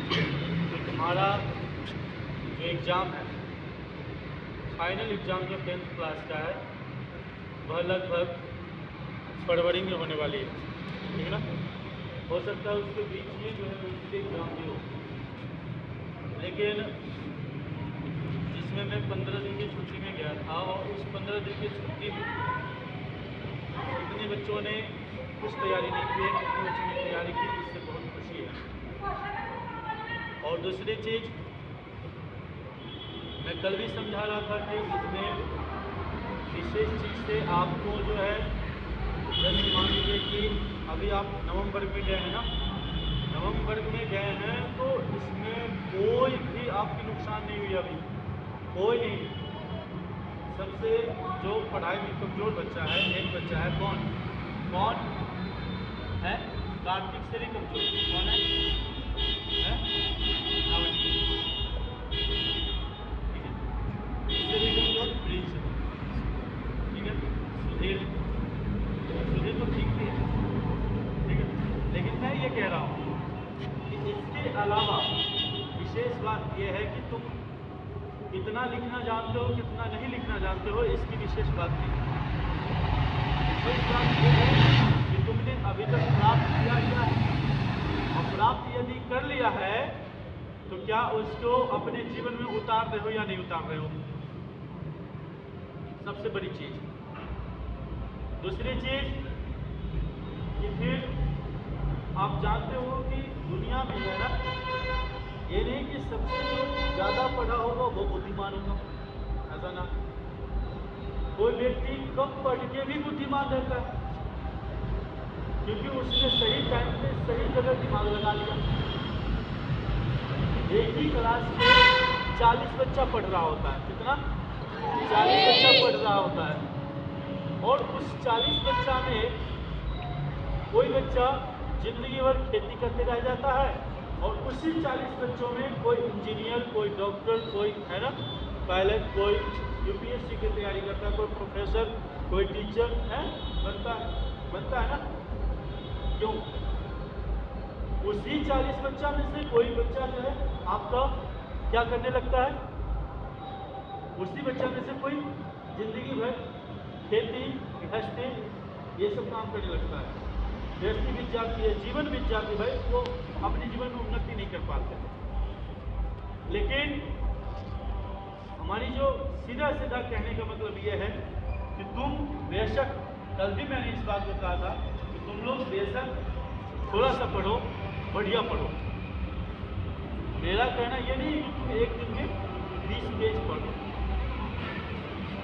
कि तुम्हारा जो एग्ज़ाम है, फाइनल एग्ज़ाम जो 10th क्लास का है, वह लगभग फरवरी में होने वाली है, ठीक है ना। हो सकता है उसके बीच में जो है उसके एग्ज़ाम भी हो, लेकिन जिसमें मैं 15 दिन की छुट्टी में गया था, और उस 15 दिन की छुट्टी में कितने बच्चों ने कुछ तैयारी नहीं की है, कितने बच्चों ने तैयारी की, इससे बहुत खुशी है। और दूसरी चीज़ मैं कल भी समझा रहा था कि इसमें विशेष चीज़ से आपको जो है, जैसे मान लीजिए कि अभी आप नवंबर में गए हैं ना, नवंबर में गए हैं, तो इसमें कोई भी आपकी नुकसान नहीं हुई अभी, कोई नहीं। सबसे जो पढ़ाई में कमज़ोर बच्चा है, एक बच्चा है, कौन है? कार्तिक से भी कमज़ोर कौन है? इससे भी कमज़ोर प्रिंस, ठीक है। सुधीर तो ठीक नहीं है, ठीक है। लेकिन मैं ये कह रहा हूँ कि इसके अलावा विशेष बात यह है कि तुम कितना लिखना जानते हो, कितना नहीं लिखना जानते हो, इसकी विशेष बात नहीं है। विशेष बात यह है कि तुमने अभी तक प्राप्त किया है, और प्राप्त यदि कर लिया है तो क्या उसको अपने जीवन में उतार रहे हो या नहीं उतार रहे हो, सबसे बड़ी चीज़। दूसरी चीज़ कि फिर आप जानते हो कि दुनिया में है ना, ये नहीं कि सबसे जो ज़्यादा पढ़ा होगा वो बुद्धिमान होगा, ऐसा ना। कोई व्यक्ति कम पढ़ के भी बुद्धिमान रहता है, क्योंकि उसने सही टाइम पे सही जगह दिमाग लगा लिया। एक ही क्लास में 40 बच्चा पढ़ रहा होता है, कितना? 40 बच्चा पढ़ रहा होता है, और उस 40 बच्चा में कोई बच्चा जिंदगी भर खेती करते रह जाता है, और उसी 40 बच्चों में कोई इंजीनियर, कोई डॉक्टर, कोई है ना पायलट, कोई यूपीएससी की तैयारी करता है, कोई प्रोफेसर, कोई टीचर है, बनता है ना। क्यों? उसी 40 बच्चा में से कोई बच्चा जो है आपका क्या करने लगता है, उसी बच्चा में से कोई जिंदगी भर खेती गृहस्थी ये सब काम करने लगता है। गृहस्थी बीत जाती है, जीवन बीत जाती है, भाई वो अपने जीवन में उन्नति नहीं कर पाते। लेकिन हमारी जो सीधा सीधा कहने का मतलब ये है कि तुम बेशक, कल भी मैंने इस बात को कहा था कि तुम लोग बेशक थोड़ा सा पढ़ो, बढ़िया पढ़ो। मेरा कहना ये नहीं कि तुम एक दिन में 20 पेज पढ़ो,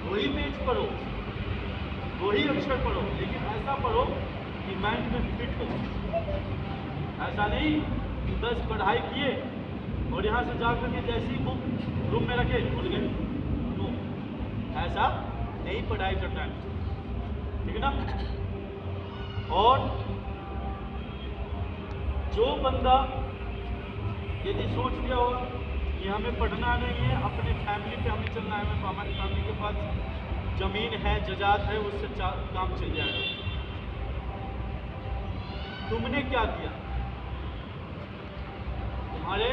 वही पेज पढ़ो, वही अक्षर पढ़ो, लेकिन ऐसा पढ़ो कि माइंड में फिट हो। ऐसा नहीं 10 पढ़ाई किए और यहाँ से जा करके जैसी बुक रूम में रखे भूल गए, नो, ऐसा नहीं पढ़ाई करना है, ठीक है ना। और जो बंदा यदि सोच लिया होगा कि हमें पढ़ना नहीं है, अपने फैमिली पे हमें चलना है, हमारी फैमिली के पास ज़मीन है, जजात है, उससे काम चल जाएगा। तुमने क्या किया? तुम्हारे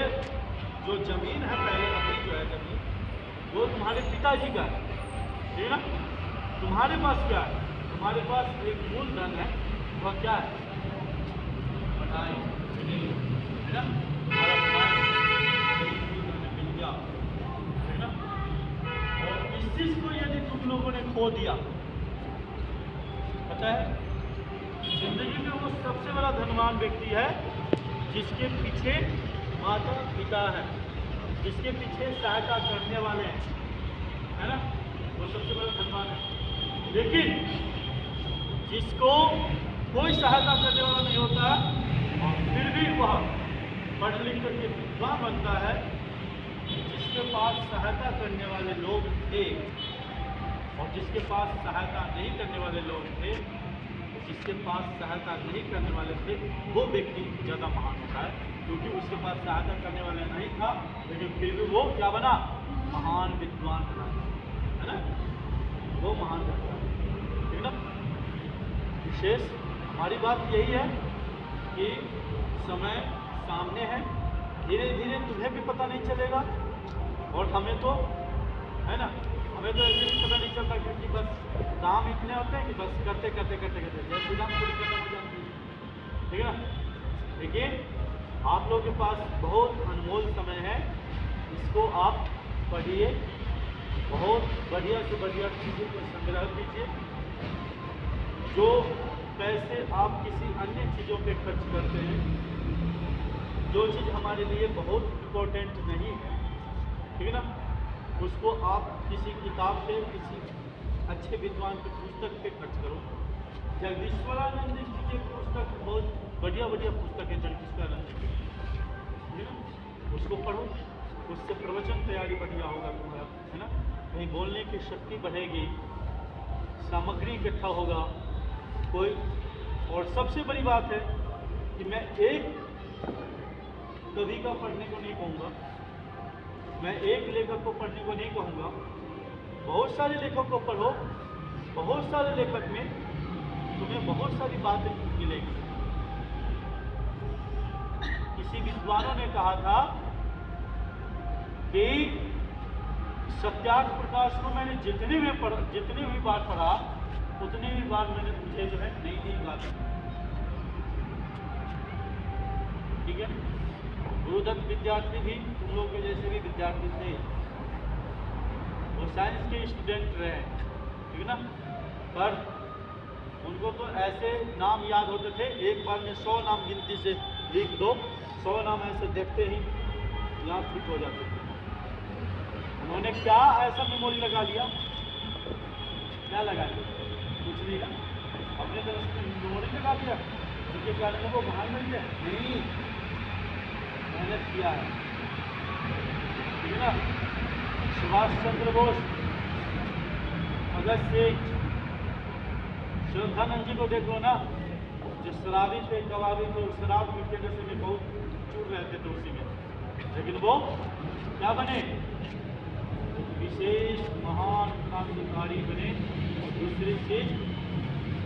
जो ज़मीन है, पहले अभी जो है ज़मीन, वो तुम्हारे पिताजी का है, ठीक है ना। तुम्हारे पास क्या है? तुम्हारे पास एक मूलधन है, वह क्या है? पढ़ाई, है ना। तुम्हारा पढ़ाई मिल गया, है ना। और इस चीज़ को यदि तुम लोगों ने खो दिया, पता है, जिंदगी में वो सबसे बड़ा धनवान व्यक्ति है जिसके पीछे माता पिता है, जिसके पीछे सहायता करने वाले हैं, है ना, वो सबसे बड़ा धनवान है। लेकिन जिसको कोई सहायता करने वाला नहीं होता और फिर भी वह पढ़ लिख करके विद्वान बनता है, जिसके पास सहायता करने वाले लोग थे और जिसके पास सहायता नहीं करने वाले लोग थे, जिसके पास सहायता नहीं करने वाले थे, वो व्यक्ति ज़्यादा महान होता है, क्योंकि उसके पास सहायता करने वाला नहीं था, लेकिन फिर भी वो क्या बना? महान विद्वान बना, है ना, वो महान विद्वान, ठीक ना। विशेष हमारी बात यही है कि समय सामने है, धीरे धीरे तुम्हें भी पता नहीं चलेगा और हमें तो, है ना, हमें तो ऐसे भी पता नहीं चलता, क्योंकि बस काम इतने होते हैं कि बस करते करते करते करते जैसे काम पूरी खत्म हो जाती है, ठीक है ना। लेकिन आप लोगों के पास बहुत अनमोल समय है, इसको आप पढ़िए, बहुत बढ़िया से बढ़िया चीज़ों को संग्रह कीजिए। जो पैसे आप किसी अन्य चीज़ों पे खर्च करते हैं, जो चीज़ हमारे लिए बहुत इम्पोर्टेंट नहीं है, ठीक है ना, उसको आप किसी किताब पे, किसी अच्छे विद्वान की पुस्तक पे खर्च करो। जगदीश्वरानंद जी की पुस्तक बहुत बढ़िया बढ़िया पुस्तक है जगदीश्वरानंद जी की, ठीक है ना, उसको पढ़ो, उससे प्रवचन तैयारी बढ़िया होगा तुम्हारा, है ना, कहीं बोलने की शक्ति बढ़ेगी, सामग्री इकट्ठा होगा कोई। और सबसे बड़ी बात है कि मैं एक कवि का पढ़ने को नहीं कहूँगा, मैं एक लेखक को पढ़ने को नहीं कहूँगा, बहुत सारे लेखक को पढ़ो, बहुत सारे लेखक में तुम्हें बहुत सारी बातें मिलेगी। किसी विद्वानों ने कहा था कि सत्यार्थ प्रकाश को मैंने जितनी भी बार पढ़ा, उतनी भी बार मैंने मुझे जो है नई नई बात, ठीक है। गुरुदत्त विद्यार्थी भी तुम लोग के जैसे भी विद्यार्थी थे, वो साइंस के स्टूडेंट रहे, ठीक है ना, पर उनको तो ऐसे नाम याद होते थे, एक बार में 100 नाम गिनती से लिख दो, 100 नाम ऐसे देखते ही याद ठीक हो जाते थे। उन्होंने क्या ऐसा मेमोरी लगा लिया, क्या लगा लिया, कुछ नहीं ना, अपने तरफ से मेमोरी लगा लिया, जिसके कारण वो बाहर मिल जाए, नहीं, मेहनत किया है, ठीक है ना। सुभाष चंद्र बोस, भगत सिंह, श्रद्धानंद जी को देख लो ना, जो शराबी थे, कबाबी थे, शराब पीते से भी बहुत चूर रहते थे उसी में, लेकिन वो क्या बने, विशेष महान क्रांतिकारी बने। और दूसरी चीज,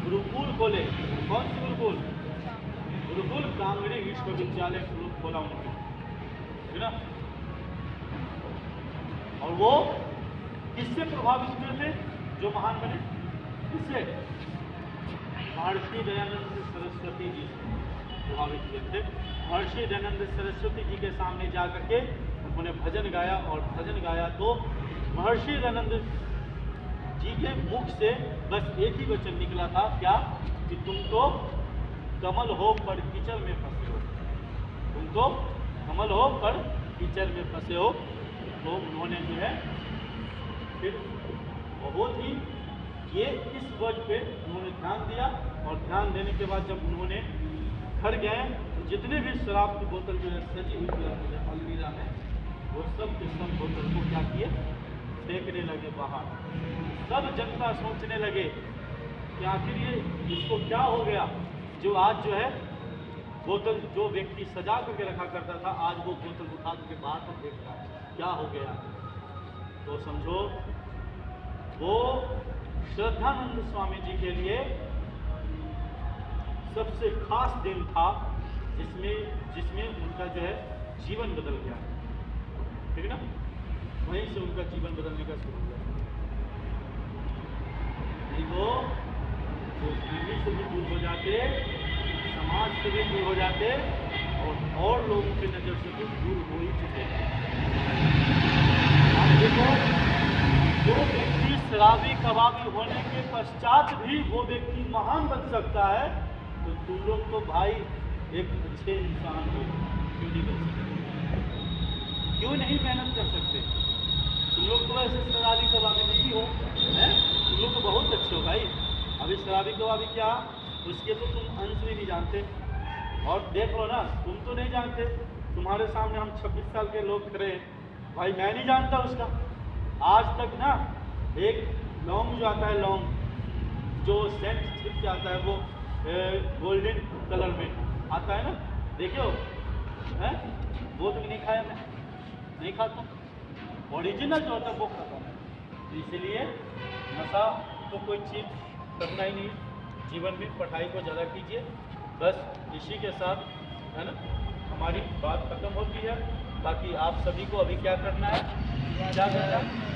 गुरुकुल खोले। कौन सी गुरुकुल? गुरुकुल कांगड़ी विश्वविद्यालय खोला उन्होंने, है ना। और वो किससे प्रभावित हुए थे जो महान बने? किससे? महर्षि दयानंद सरस्वती जी से प्रभावित हुए थे। महर्षि दयानंद सरस्वती जी के सामने जा करके उन्होंने भजन गाया, और भजन गाया तो महर्षि दयानंद जी के मुख से बस एक ही वचन निकला था, क्या? कि तुम तो कमल हो पर कीचड़ में फंसे हो, तुम तो कमल हो पर कीचड़ में फंसे हो। तो उन्होंने जो है फिर बहुत ही ये इस वर्ड पे उन्होंने ध्यान दिया, और ध्यान देने के बाद जब उन्होंने घर गए तो जितने भी शराब की बोतल जो है सजी हुई अलमीरा में, वो सब के सब बोतल को क्या किए? फेंकने लगे बाहर। सब जनता सोचने लगे कि आखिर ये इसको क्या हो गया, जो आज जो है बोतल जो व्यक्ति सजा करके रखा करता था, आज वो बोतल उठा के बाहर तो फेंक रहा है, क्या हो गया? तो समझो वो श्रद्धानंद स्वामी जी के लिए सबसे खास दिन था, जिसमें उनका जो है जीवन बदल गया, ठीक है ना। वहीं से उनका जीवन बदलने का शुरू हुआ। नहीं तो वो फैमिली से भी दूर हो जाते, समाज से भी दूर हो जाते, और लोगों की नज़र से भी दूर हो ही चुके। आप देखो, जो व्यक्ति शराबी कबाबी होने के पश्चात भी वो व्यक्ति महान बन सकता है, तो तुम लोग तो भाई एक अच्छे इंसान हो, क्यों नहीं बन सकते? क्यों नहीं मेहनत कर सकते? तुम लोग तो ऐसे शराबी कबाबी नहीं हो, हैं? तुम लोग तो बहुत अच्छे हो भाई। अभी शराबी कबाबी क्या, उसके तो तुम अंश भी नहीं जानते। और देख लो ना, तुम तो नहीं जानते, तुम्हारे सामने हम 26 साल के लोग खड़े हैं भाई, मैं नहीं जानता उसका। आज तक ना एक लौंग जो आता है, लौंग जो सेंट छिप के आता है, वो गोल्डन कलर में आता है ना, देखियो है, वो तो नहीं खाया, मैं नहीं खाता। ओरिजिनल जो होता है वो खाता है। इसलिए नशा तो कोई चीज़ करना ही नहीं, जीवन में पढ़ाई को ज़्यादा कीजिए, बस इसी के साथ, है ना। हमारी बात खत्म होती है। बाकी आप सभी को अभी क्या करना है, क्या करना है?